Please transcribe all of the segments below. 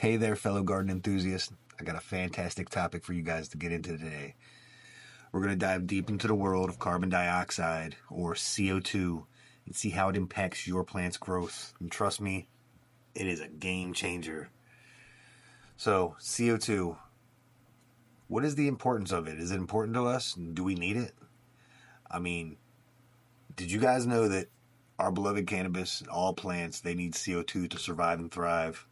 Hey there, fellow garden enthusiasts. I got a fantastic topic for you guys to get into today. We're going to dive deep into the world of carbon dioxide, or CO2, and see how it impacts your plant's growth. And trust me, it is a game changer. So, CO2, what is the importance of it? Is it important to us? Do we need it? I mean, did you guys know that our beloved cannabis, all plants, they need CO2 to survive and thrive?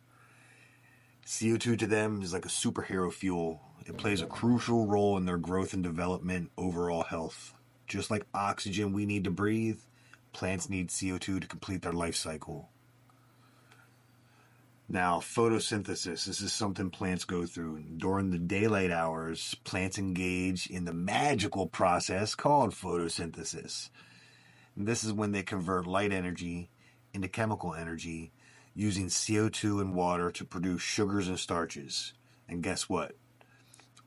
CO2 to them is like a superhero fuel. It plays a crucial role in their growth and development, overall health. Just like oxygen we need to breathe, plants need CO2 to complete their life cycle. Now, photosynthesis, this is something plants go through. During the daylight hours, plants engage in the magical process called photosynthesis. And this is when they convert light energy into chemical energy using CO2 and water to produce sugars and starches. And guess what?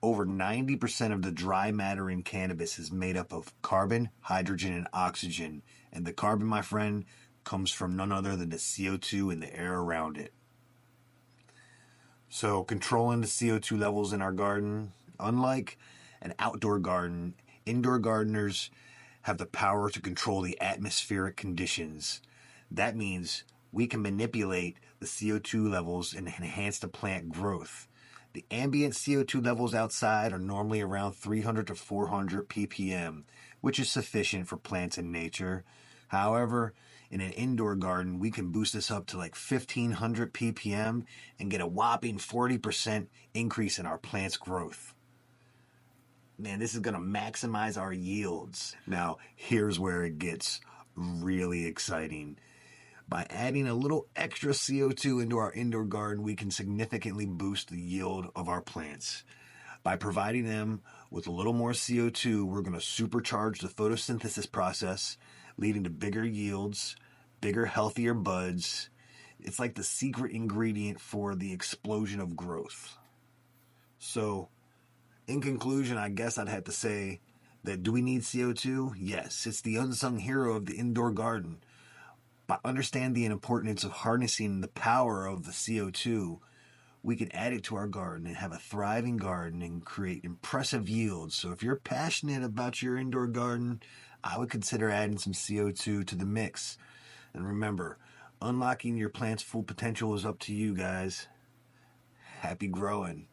Over 90% of the dry matter in cannabis is made up of carbon, hydrogen, and oxygen. And the carbon, my friend, comes from none other than the CO2 in the air around it. So controlling the CO2 levels in our garden, unlike an outdoor garden, indoor gardeners have the power to control the atmospheric conditions. That means we can manipulate the CO2 levels and enhance the plant growth. The ambient CO2 levels outside are normally around 300 to 400 ppm, which is sufficient for plants in nature. However, in an indoor garden, we can boost this up to like 1500 ppm and get a whopping 40% increase in our plant's growth. Man, this is going to maximize our yields. Now, here's where it gets really exciting. By adding a little extra CO2 into our indoor garden, we can significantly boost the yield of our plants. By providing them with a little more CO2, we're going to supercharge the photosynthesis process, leading to bigger yields, bigger, healthier buds. It's like the secret ingredient for the explosion of growth. So, in conclusion, I guess I'd have to say that do we need CO2? Yes, it's the unsung hero of the indoor garden. By understanding the importance of harnessing the power of the CO2, we can add it to our garden and have a thriving garden and create impressive yields. So if you're passionate about your indoor garden, I would consider adding some CO2 to the mix. And remember, unlocking your plant's full potential is up to you guys. Happy growing.